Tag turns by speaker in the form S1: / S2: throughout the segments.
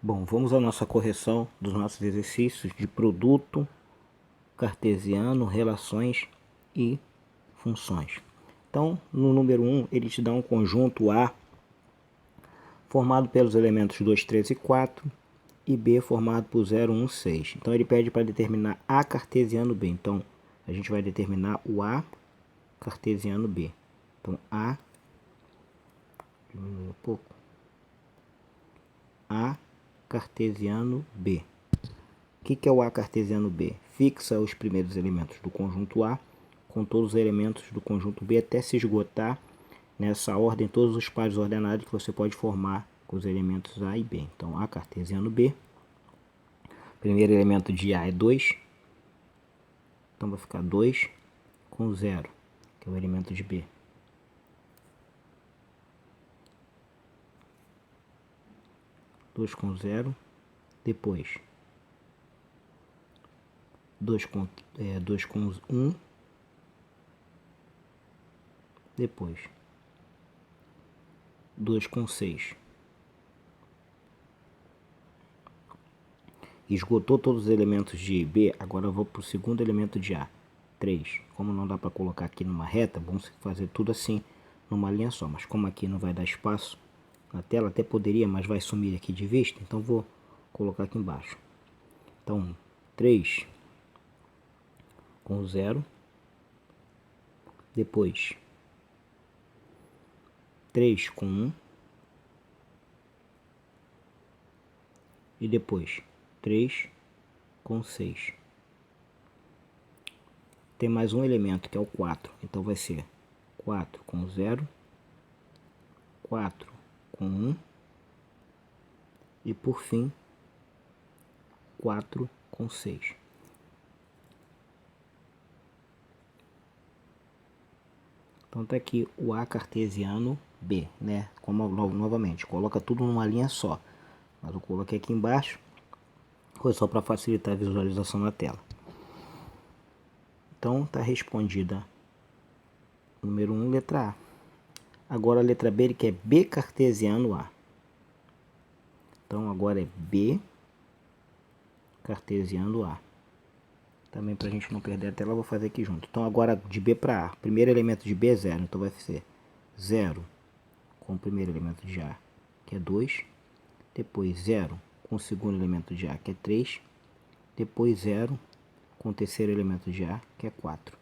S1: Bom, vamos à nossa correção dos nossos exercícios de produto cartesiano, relações e funções. Então, no número 1, ele te dá um conjunto A formado pelos elementos 2, 3 e 4 e B formado por 0, 1, 6. Então, ele pede para determinar A cartesiano B. Então, a gente vai determinar o A cartesiano B. Então, A, diminui um pouco, A cartesiano B. O que é o A cartesiano B? Fixa os primeiros elementos do conjunto A com todos os elementos do conjunto B até se esgotar nessa ordem todos os pares ordenados que você pode formar com os elementos A e B. Então, A cartesiano B. Primeiro elemento de A é 2. Então, vai ficar 2 com 0, que é o elemento de B. Dois com 0. Depois, 2 com 1. Depois, 2 com 6. Esgotou todos os elementos de B, agora eu vou para o segundo elemento de A, 3. Como não dá para colocar aqui numa reta, vamos fazer tudo assim, numa linha só. Mas como aqui não vai dar espaço na tela, até poderia, mas vai sumir aqui de vista, então vou colocar aqui embaixo. Então, 3 com 0. Depois, 3 com 1. E depois, 3 com 6. Tem mais um elemento que é o 4. Então vai ser 4 com 0, 4 com 1 e por fim 4 com 6. Então tá aqui o A cartesiano B, né? Como novamente, coloca tudo numa linha só. Mas eu coloquei aqui embaixo, foi só para facilitar a visualização na tela. Então tá respondida número 1, letra A. Agora a letra B, ele quer B cartesiano A. Então agora é B cartesiano A. Também para a gente não perder a tela, eu vou fazer aqui junto. Então agora de B para A. Primeiro elemento de B é 0. Então vai ser 0 com o primeiro elemento de A, que é 2. Depois 0 com o segundo elemento de A, que é 3. Depois 0 com o terceiro elemento de A, que é 4.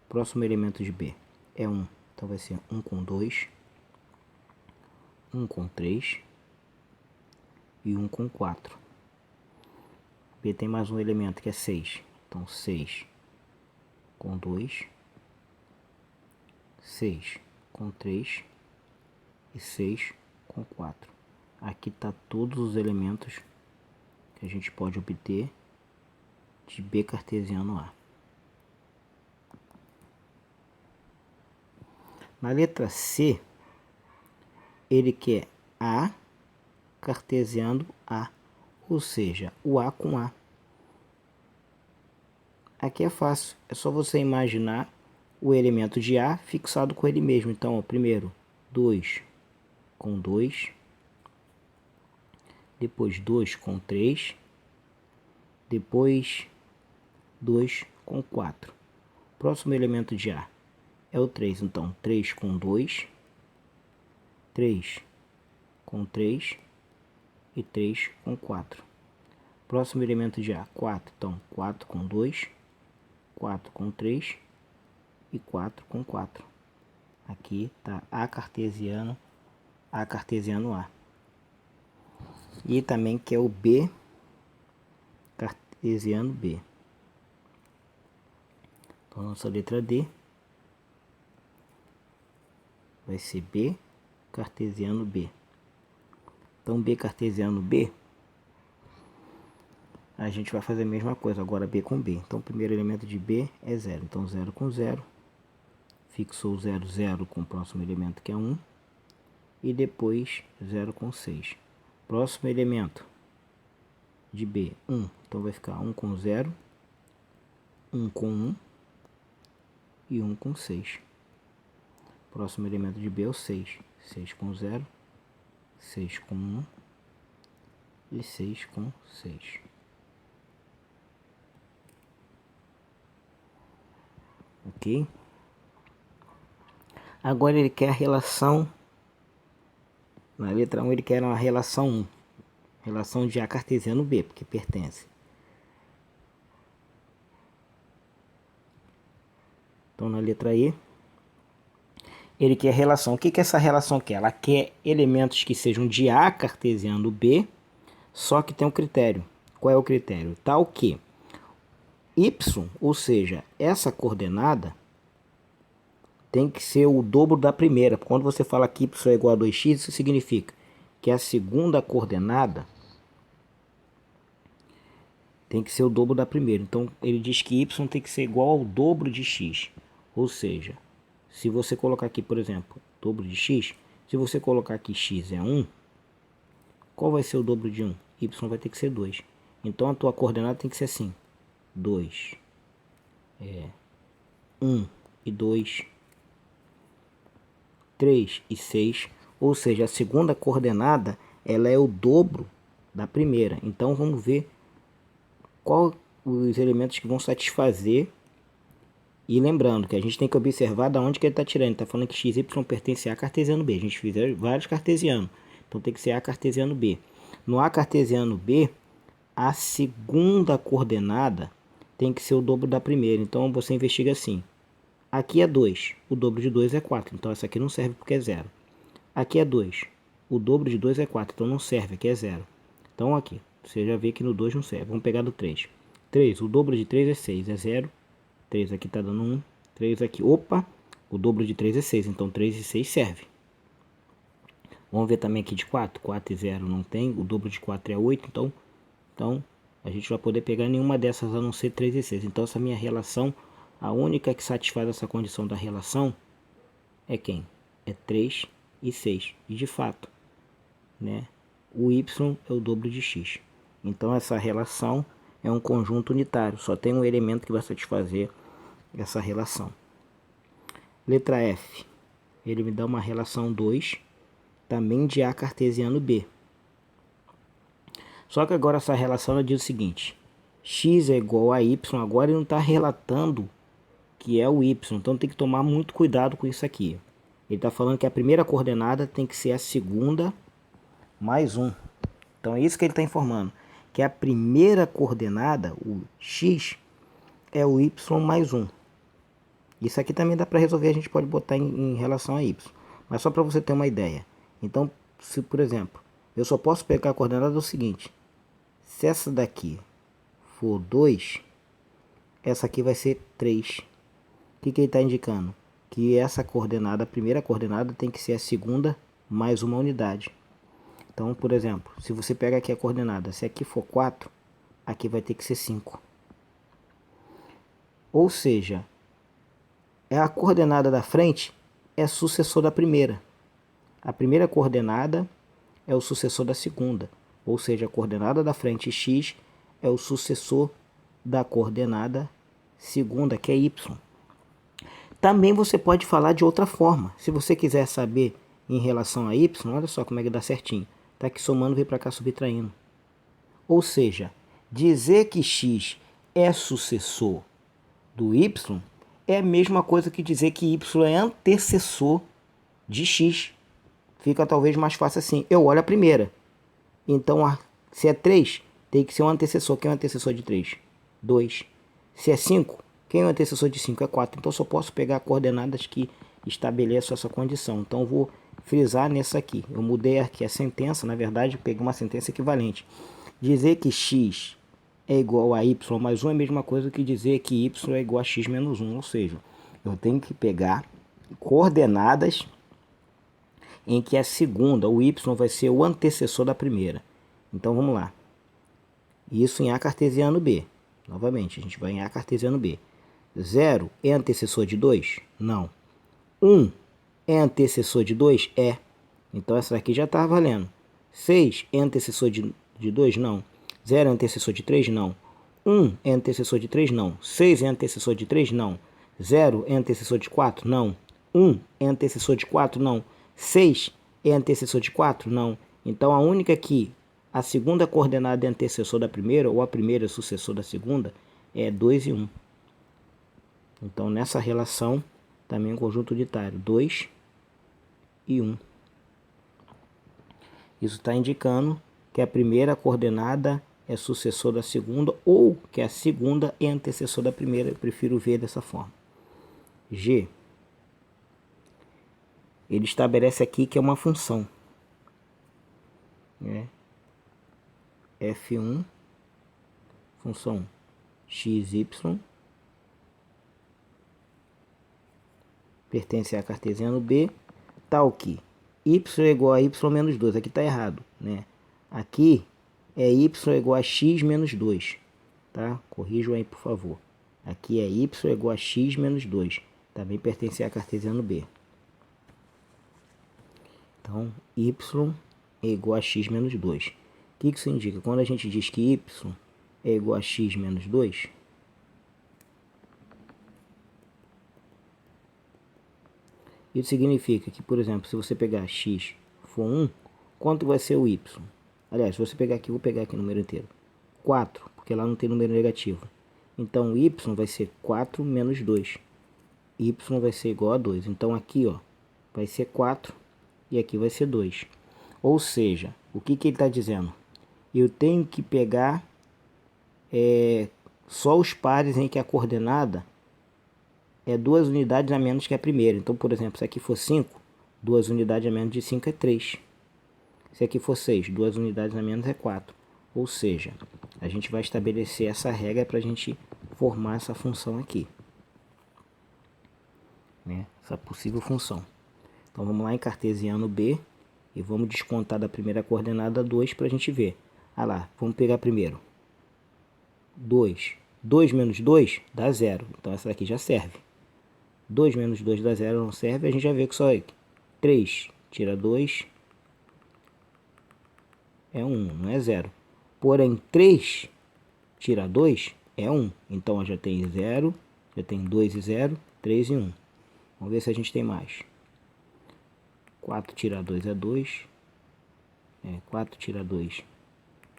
S1: Próximo elemento de B é 1. Então vai ser 1 com 2. 1 com 3. E 1 com 4. B tem mais um elemento que é 6. Então 6 com 2, 6 com 3 e 6 com 4. Aqui está todos os elementos que a gente pode obter de B cartesiano A. Na letra C, ele quer A cartesiano A, ou seja, o A com A. Aqui é fácil, é só você imaginar o elemento de A fixado com ele mesmo. Então, ó, primeiro 2 com 2, depois 2 com 3, depois 2 com 4. Próximo elemento de A é o 3, então 3 com 2, 3 com 3 e 3 com 4. Próximo elemento de A, 4, então 4 com 2, 4 com 3 e 4 com 4. Aqui está A cartesiano A. E também que é o B cartesiano B. Então nossa letra D vai ser B cartesiano B. Então B cartesiano B, a gente vai fazer a mesma coisa, agora B com B. Então o primeiro elemento de B é 0. Então 0 com 0. Fixou 0, 0 com o próximo elemento que é 1. E depois 0 com 6. Próximo elemento de B, 1. Então vai ficar 1 com 0, 1 com 1 e 1 com 6. Próximo elemento de B é o 6. 6 com 0, 6 com 1 e 6 com 6. Ok? Agora ele quer a relação, na letra 1 ele quer uma relação 1. Relação de A cartesiano B, porque pertence. Então na letra E, ele quer relação. O que essa relação quer? Ela quer elementos que sejam de A cartesiano B, só que tem um critério. Qual é o critério? Tal que y, ou seja, essa coordenada, tem que ser o dobro da primeira. Quando você fala que y é igual a 2x, isso significa que a segunda coordenada tem que ser o dobro da primeira. Então ele diz que y tem que ser igual ao dobro de x. Ou seja, se você colocar aqui, por exemplo, dobro de x, se você colocar aqui x é 1, qual vai ser o dobro de 1? Y vai ter que ser 2. Então a tua coordenada tem que ser assim: 2, 1 e 2, 3 e 6. Ou seja, a segunda coordenada ela é o dobro da primeira. Então vamos ver qual os elementos que vão satisfazer. E lembrando que a gente tem que observar de onde que ele está tirando. Ele está falando que x, y pertence a A cartesiano B. A gente fez vários cartesianos. Então tem que ser A cartesiano B. No A cartesiano B, a segunda coordenada tem que ser o dobro da primeira. Então você investiga assim. Aqui é 2. O dobro de 2 é 4. Então essa aqui não serve porque é 0. Aqui é 2. O dobro de 2 é 4. Então não serve. Aqui é 0. Então aqui. Você já vê que no 2 não serve. Vamos pegar do 3. 3. O dobro de 3 é 6. É 0. 3 aqui está dando 1. 3 aqui. Opa! O dobro de 3 é 6. Então 3 e 6 serve. Vamos ver também aqui de 4. 4 e 0 não tem. O dobro de 4 é 8. Então a gente vai poder pegar nenhuma dessas a não ser 3 e 6. Então essa minha relação, a única que satisfaz essa condição da relação é quem? É 3 e 6. E de fato, né, o y é o dobro de x. Então essa relação é um conjunto unitário. Só tem um elemento que vai satisfazer essa relação. Letra F. Ele me dá uma relação 2, também de A cartesiano B. Só que agora essa relação ela diz o seguinte: x é igual a y. Agora ele não está relatando que é o y. Então tem que tomar muito cuidado com isso aqui. Ele está falando que a primeira coordenada tem que ser a segunda mais 1. Então é isso que ele está informando. Que a primeira coordenada, o x, é o y mais 1. Isso aqui também dá para resolver, a gente pode botar em relação a y. Mas só para você ter uma ideia. Então, se por exemplo, eu só posso pegar a coordenada do seguinte. Se essa daqui for 2, essa aqui vai ser 3. O que ele está indicando? Que essa coordenada, a primeira coordenada, tem que ser a segunda mais uma unidade. Então, por exemplo, se você pega aqui a coordenada, se aqui for 4, aqui vai ter que ser 5. Ou seja, a coordenada da frente é sucessor da primeira. A primeira coordenada é o sucessor da segunda. Ou seja, a coordenada da frente x é o sucessor da coordenada segunda, que é y. Também você pode falar de outra forma. Se você quiser saber em relação a y, olha só como é que dá certinho. Está aqui somando, vem para cá subtraindo. Ou seja, dizer que x é sucessor do y é a mesma coisa que dizer que y é antecessor de x. Fica talvez mais fácil assim. Eu olho a primeira. Então, se é 3, tem que ser um antecessor. Quem é o antecessor de 3? 2. Se é 5, quem é o antecessor de 5? É 4. Então, eu só posso pegar coordenadas que estabeleçam essa condição. Então, eu vou frisar nessa aqui. Eu mudei aqui a sentença. Na verdade, eu peguei uma sentença equivalente. Dizer que x é igual a y mais 1 é a mesma coisa que dizer que y é igual a x menos 1. Ou seja, eu tenho que pegar coordenadas em que a segunda, o y, vai ser o antecessor da primeira. Então vamos lá. Isso em A cartesiano B. Novamente, a gente vai em A cartesiano B. 0 é antecessor de 2? Não. 1 é antecessor de 2? É. Então essa aqui já está valendo. 6 é antecessor de 2? Não. 0 é antecessor de 3? Não. 1 é antecessor de 3? Não. 6 é antecessor de 3? Não. 0 é antecessor de 4? Não. 1 é antecessor de 4? Não. 6 é antecessor de 4? Não. Então a única que a segunda coordenada é antecessor da primeira, ou a primeira é sucessor da segunda, é 2 e 1. Então, nessa relação, também um conjunto unitário, 2 e 1. Isso está indicando que a primeira coordenada é sucessor da segunda, ou que a segunda é antecessor da primeira. Eu prefiro ver dessa forma. G. Ele estabelece aqui que é uma função, né? F1, função x, y, pertence a cartesiano B, tal que y é igual a y menos 2. Aqui está errado, né? Aqui é y é igual a x menos 2, tá? Corrijam aí, por favor. Aqui é y é igual a x menos 2. Também pertence a cartesiano B. Então, y é igual a x menos 2. O que isso indica? Quando a gente diz que y é igual a x menos 2, isso significa que, por exemplo, se você pegar x for 1, quanto vai ser o y? Aliás, se você pegar aqui, vou pegar aqui o número inteiro. 4, porque lá não tem número negativo. Então, o y vai ser 4 menos 2. Y vai ser igual a 2. Então, aqui, ó, vai ser 4 e aqui vai ser 2. Ou seja, o que ele está dizendo? Eu tenho que pegar só os pares em que a coordenada é 2 unidades a menos que a primeira. Então, por exemplo, se aqui for 5, 2 unidades a menos de 5 é 3. Se aqui for 6, 2 unidades a menos é 4. Ou seja, a gente vai estabelecer essa regra para a gente formar essa função aqui, né? Essa possível função. Então, vamos lá em cartesiano B e vamos descontar da primeira coordenada 2 para a gente ver. Ah lá, vamos pegar primeiro. 2. 2 menos 2 dá 0. Então, essa daqui já serve. 2 menos 2 dá 0, não serve. A gente já vê que só é 3 tira 2 é 1, não é 0. Porém, 3 tira 2 é 1. Então, já tem 0, já tem 2 e 0, 3 e 1. Vamos ver se a gente tem mais. 4 tira 2 é 2. 4 tira 2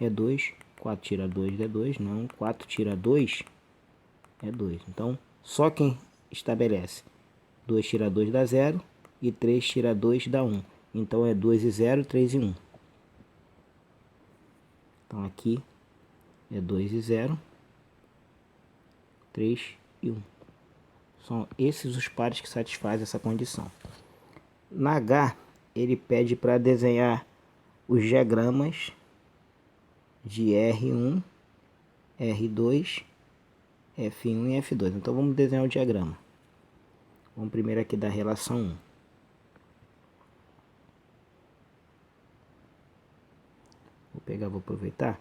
S1: é 2. 4 tira 2 é 2. Não, 4 tira 2 é 2. Então, só quem estabelece 2 tira 2 dá 0 e 3 tira 2 dá 1. Então, é 2 e 0, 3 e 1. Então, aqui é 2 e 0, 3 e 1. São esses os pares que satisfazem essa condição. Na H, ele pede para desenhar os diagramas de R1, R2, F1 e F2. Então, vamos desenhar o diagrama. Vamos primeiro aqui da relação 1. Vou aproveitar.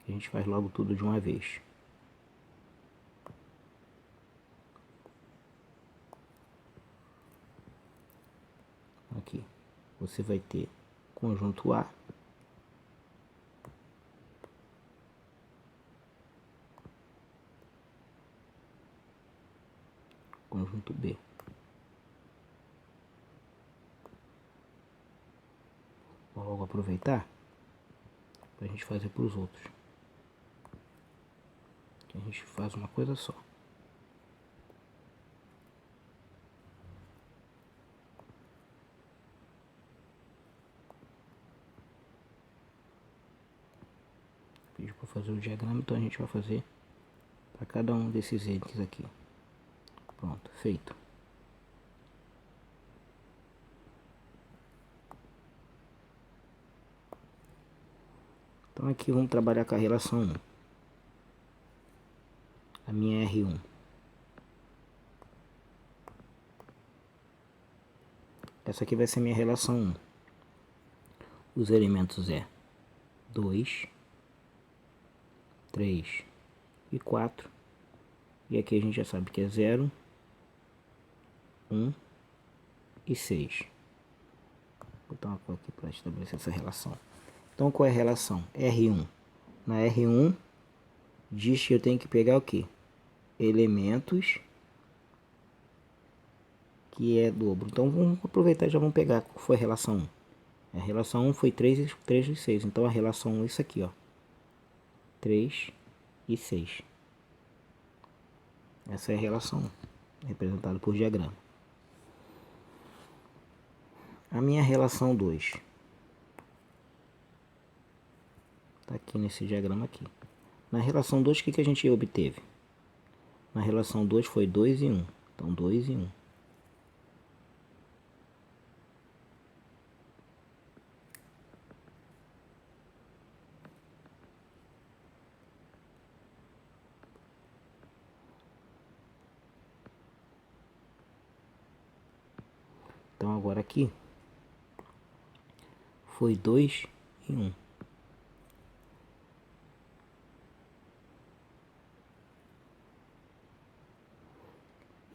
S1: A gente faz logo tudo de uma vez. Aqui, você vai ter conjunto A, conjunto B. Vou logo aproveitar para a gente fazer para os outros. A gente faz uma coisa só. Pediu para fazer o diagrama, então a gente vai fazer para cada um desses entes aqui. Pronto, feito. Então aqui vamos trabalhar com a relação 1. A minha é R1. Essa aqui vai ser a minha relação 1. Os elementos é 2, 3 e 4. E aqui a gente já sabe que é 0, 1 e 6. Vou botar uma cor aqui para estabelecer essa relação. Então, qual é a relação? R1. Na R1, diz que eu tenho que pegar o quê? Elementos que é dobro. Então, vamos aproveitar e já vamos pegar qual foi a relação 1. A relação 1 foi 3 e 6. Então a relação 1 é isso aqui, ó. 3 e 6. Essa é a relação 1, representada por diagrama. A minha relação 2 está aqui nesse diagrama aqui. Na relação 2, o que a gente obteve? Na relação 2 foi 2 e 1. Então 2 e 1. Então agora aqui foi 2 e 1.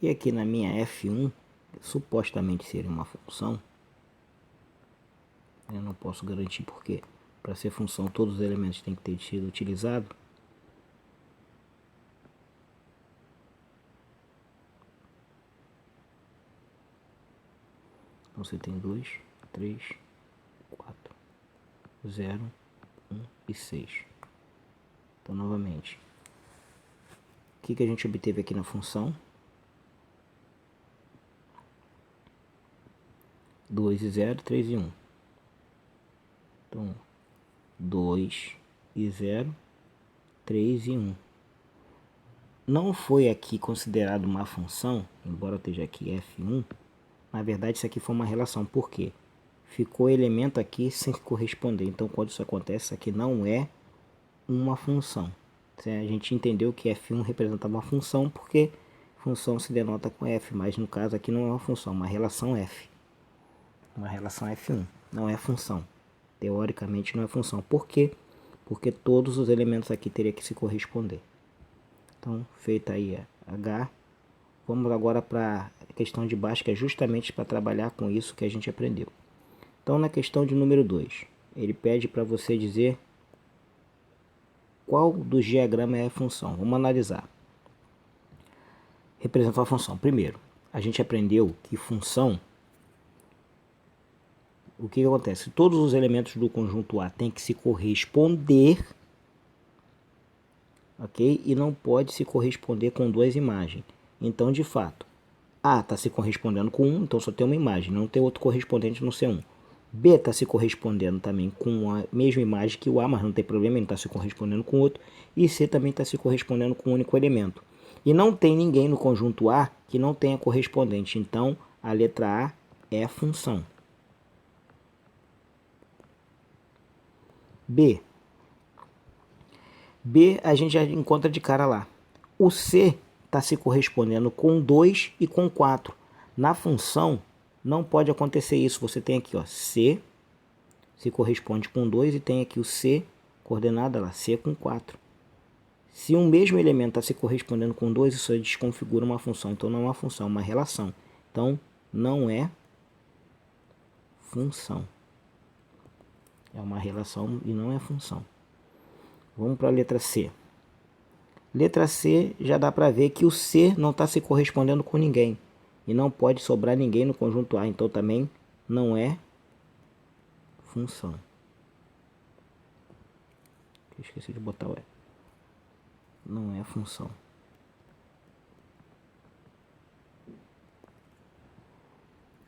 S1: E aqui na minha F1, supostamente seria uma função. Eu não posso garantir porque para ser função todos os elementos têm que ter sido utilizados. Então você tem 2, 3, 4, 0, 1 e 6. Então novamente, o que a gente obteve aqui na função? 2 e 0, 3 e 1. Então 2 e 0, 3 e 1. Não foi aqui considerado uma função, embora esteja aqui F1. Na verdade isso aqui foi uma relação. Por quê? Ficou elemento aqui sem corresponder. Então quando isso acontece, isso aqui não é uma função. A gente entendeu que F1 representa uma função porque função se denota com F, mas no caso aqui não é uma função, é uma relação F. Uma relação F1, não é função. Teoricamente não é função. Por quê? Porque todos os elementos aqui teriam que se corresponder. Então, feita aí a H, vamos agora para a questão de baixo, que é justamente para trabalhar com isso que a gente aprendeu. Então, na questão de número 2, ele pede para você dizer qual dos diagramas é a função. Vamos analisar. Representar a função. Primeiro, a gente aprendeu que função, o que acontece? Todos os elementos do conjunto A têm que se corresponder, ok? E não pode se corresponder com duas imagens. Então, de fato, A está se correspondendo com 1, então só tem uma imagem, não tem outro correspondente no C1. B está se correspondendo também com a mesma imagem que o A, mas não tem problema, ele está se correspondendo com outro. E C também está se correspondendo com um único elemento. E não tem ninguém no conjunto A que não tenha correspondente, então a letra A é a função. B. B a gente já encontra de cara lá. O C está se correspondendo com 2 e com 4. Na função não pode acontecer isso. Você tem aqui, ó, C se corresponde com 2 e tem aqui o C, coordenada lá, C com 4. Se um mesmo elemento está se correspondendo com 2, isso desconfigura uma função. Então não é uma função, é uma relação. Então não é função. É uma relação e não é função. Vamos para a letra C. Letra C, já dá para ver que o C não está se correspondendo com ninguém. E não pode sobrar ninguém no conjunto A. Então também não é função. Eu esqueci de botar o E. Não é função.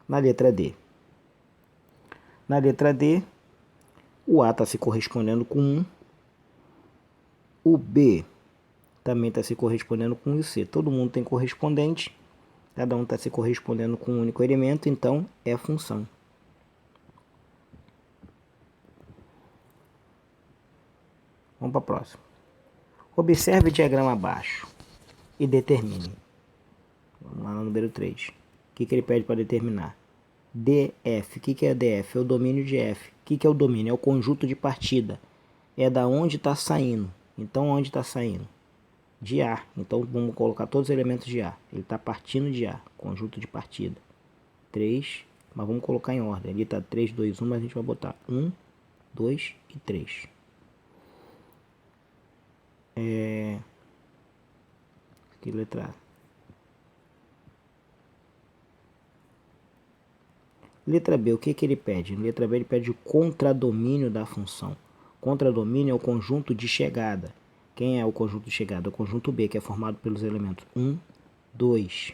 S1: Na letra D. Na letra D, o A está se correspondendo com 1. O B também está se correspondendo com o C. Todo mundo tem correspondente. Cada um está se correspondendo com um único elemento, então é função. Vamos para a próxima. Observe o diagrama abaixo e determine. Vamos lá no número 3. O que ele pede para determinar? DF. O que é DF? É o domínio de F. O que é o domínio? É o conjunto de partida. É da onde está saindo. Então, onde está saindo? De A. Então, vamos colocar todos os elementos de A. Ele está partindo de A. Conjunto de partida. 3. Mas vamos colocar em ordem. Ali está 3, 2, 1. Mas a gente vai botar 1, 2 e 3. Que letra A? Letra B, o que ele pede? Letra B ele pede o contradomínio da função. Contradomínio é o conjunto de chegada. Quem é o conjunto de chegada? O conjunto B, que é formado pelos elementos 1, 2,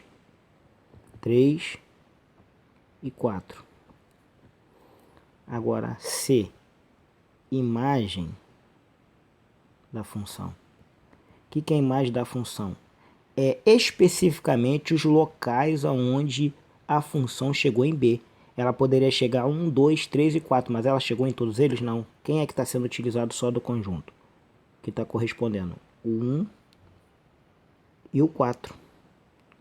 S1: 3 e 4. Agora, C, imagem da função. O que é a imagem da função? É especificamente os locais onde a função chegou em B. Ela poderia chegar a 1, 2, 3 e 4, mas ela chegou em todos eles? Não. Quem é que está sendo utilizado só do conjunto? Que está correspondendo? O 1 e o 4.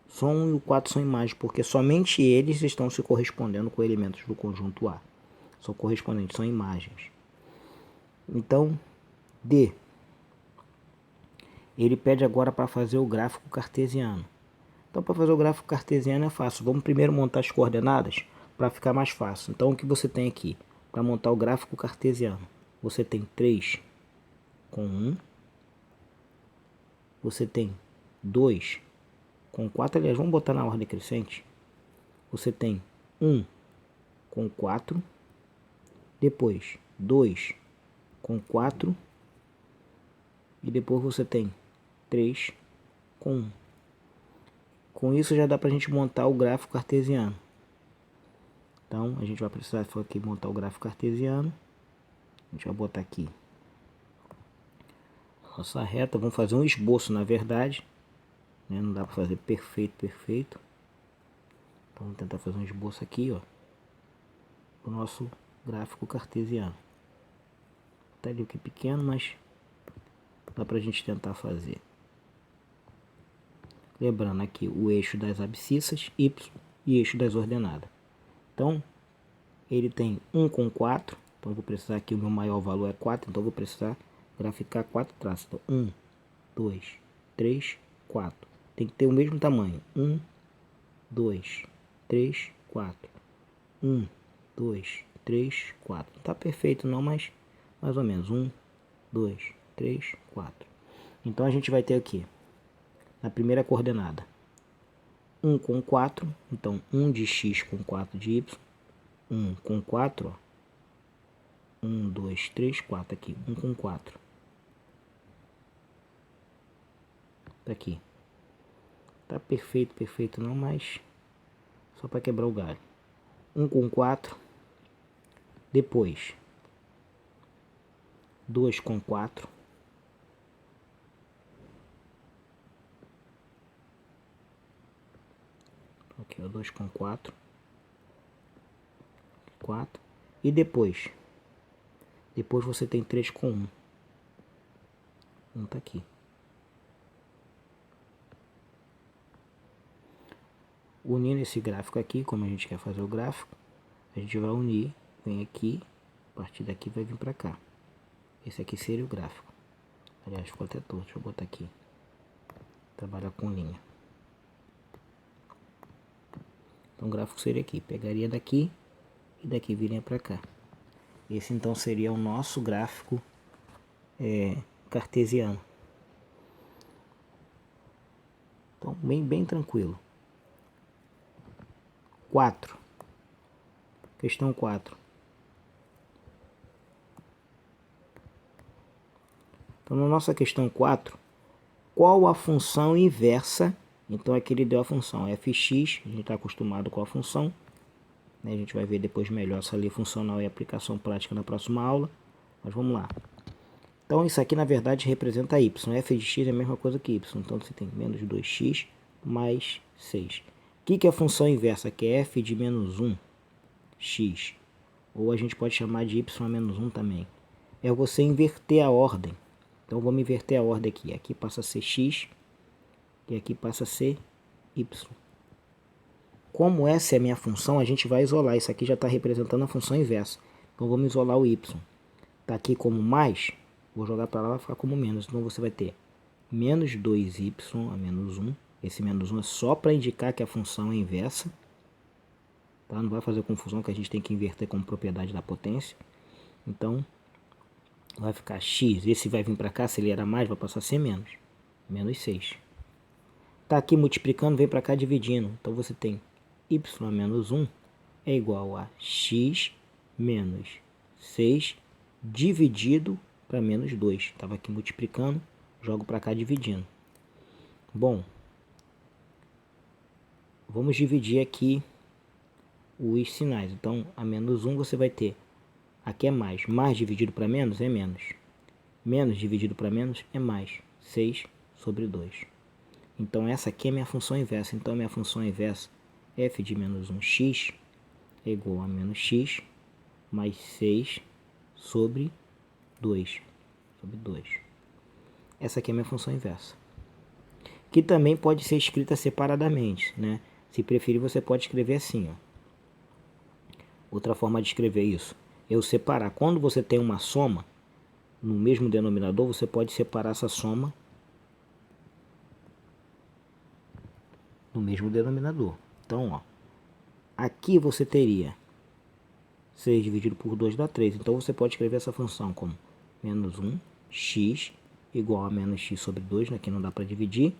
S1: Só 1 e o 4 são imagens, porque somente eles estão se correspondendo com elementos do conjunto A. São correspondentes, são imagens. Então, D. Ele pede agora para fazer o gráfico cartesiano. Então, para fazer o gráfico cartesiano é fácil. Vamos primeiro montar as coordenadas para ficar mais fácil. Então, o que você tem aqui? Para montar o gráfico cartesiano, você tem 3 com 1. Você tem 2 com 4. Aliás, vamos botar na ordem crescente. Você tem 1 com 4. Depois, 2 com 4. E depois você tem 3 com 1. Com isso já dá para a gente montar o gráfico cartesiano. Então a gente vai precisar aqui montar o gráfico cartesiano. A gente vai botar aqui nossa reta. Vamos fazer um esboço, na verdade, né? Não dá para fazer perfeito. Então vamos tentar fazer um esboço aqui, ó, o nosso gráfico cartesiano. Tá ali aqui pequeno, mas dá para a gente tentar fazer. Lembrando aqui o eixo das abscissas, y, e eixo das ordenadas. Então, ele tem 1 com 4. Então, eu vou precisar aqui, o meu maior valor é 4. Então, eu vou precisar graficar 4 traços. Então, 1, 2, 3, 4. Tem que ter o mesmo tamanho. 1, 2, 3, 4. 1, 2, 3, 4. Não está perfeito não, mas mais ou menos. 1, 2, 3, 4. Então, a gente vai ter aqui na primeira coordenada 1 com 4, então 1 de x com 4 de y, 1 com 4, ó. 1, 2, 3, 4 aqui, 1 com 4. Tá aqui. Tá perfeito não, mas só para quebrar o galho. 1 com 4, depois 2 com 4, aqui ó, 2 com 4, 4, e depois você tem 3 com 1. 1 tá aqui. Unindo esse gráfico aqui, como a gente quer fazer o gráfico, a gente vai unir, vem aqui, a partir daqui vai vir para cá. Esse aqui seria o gráfico. Aliás, ficou até torto, deixa eu botar aqui. Trabalhar com linha. Então o gráfico seria aqui, pegaria daqui e daqui viria para cá. Esse então seria o nosso gráfico cartesiano. Então bem tranquilo. 4. Questão 4. Então na nossa questão 4, qual a função inversa? Então aqui ele deu a função fx, a gente está acostumado com a função, né? A gente vai ver depois melhor essa lei funcional e aplicação prática na próxima aula, mas vamos lá. Então isso aqui na verdade representa y, f de x é a mesma coisa que y, então você tem menos 2x mais 6. O que é a função inversa? Que é f de menos 1, x, ou a gente pode chamar de y a menos 1 também. É você inverter a ordem. Então vamos inverter a ordem aqui. Aqui passa a ser x e aqui passa a ser y. Como essa é a minha função, a gente vai isolar. Isso aqui já está representando a função inversa. Então vamos isolar o y. Está aqui como mais, vou jogar para lá, vai ficar como menos. Então você vai ter menos 2y a menos 1. Esse menos 1 é só para indicar que a função é inversa. Tá? Não vai fazer confusão, que a gente tem que inverter como propriedade da potência. Então vai ficar x. Esse vai vir para cá, se ele era mais, vai passar a ser menos. Menos 6. Está aqui multiplicando, vem para cá dividindo. Então você tem y a menos 1 é igual a x menos 6 dividido para menos 2. Estava aqui multiplicando, jogo para cá dividindo. Bom, vamos dividir aqui os sinais. Então, a menos 1 você vai ter, aqui é mais. Mais dividido para menos é menos. Menos dividido para menos é mais. 6 sobre 2. Então, essa aqui é minha função inversa. Então, a minha função inversa, f de menos 1x, é igual a menos x mais 6 sobre 2. Essa aqui é a minha função inversa. Que também pode ser escrita separadamente, né? Se preferir, você pode escrever assim, ó. Outra forma de escrever isso, eu separar. Quando você tem uma soma no mesmo denominador, você pode separar essa soma no mesmo denominador. Então, ó, aqui você teria 6 dividido por 2 dá 3. Então, você pode escrever essa função como menos 1x igual a menos x sobre 2, né? Que não dá para dividir.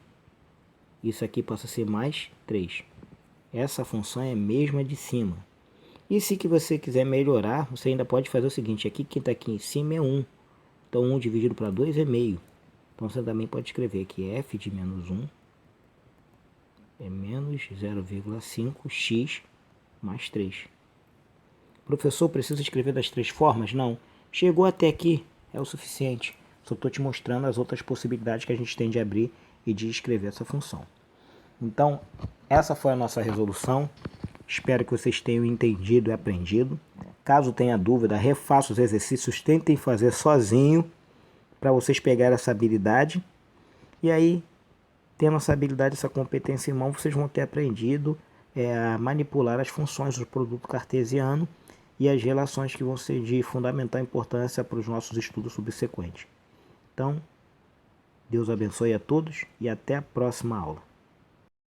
S1: Isso aqui passa a ser mais 3. Essa função é a mesma de cima. E se que você quiser melhorar, você ainda pode fazer o seguinte. Aqui, quem está aqui em cima é 1. Então, 1 dividido para 2 é meio. Então, você também pode escrever que f de menos 1 é menos 0,5x mais 3. Professor, precisa escrever das 3 formas? Não. Chegou até aqui, é o suficiente. Só estou te mostrando as outras possibilidades que a gente tem de abrir e de escrever essa função. Então, essa foi a nossa resolução. Espero que vocês tenham entendido e aprendido. Caso tenha dúvida, refaça os exercícios, tentem fazer sozinho para vocês pegarem essa habilidade. E aí, tendo essa habilidade, essa competência em mão, vocês vão ter aprendido a manipular as funções do produto cartesiano e as relações que vão ser de fundamental importância para os nossos estudos subsequentes. Então, Deus abençoe a todos e até a próxima aula.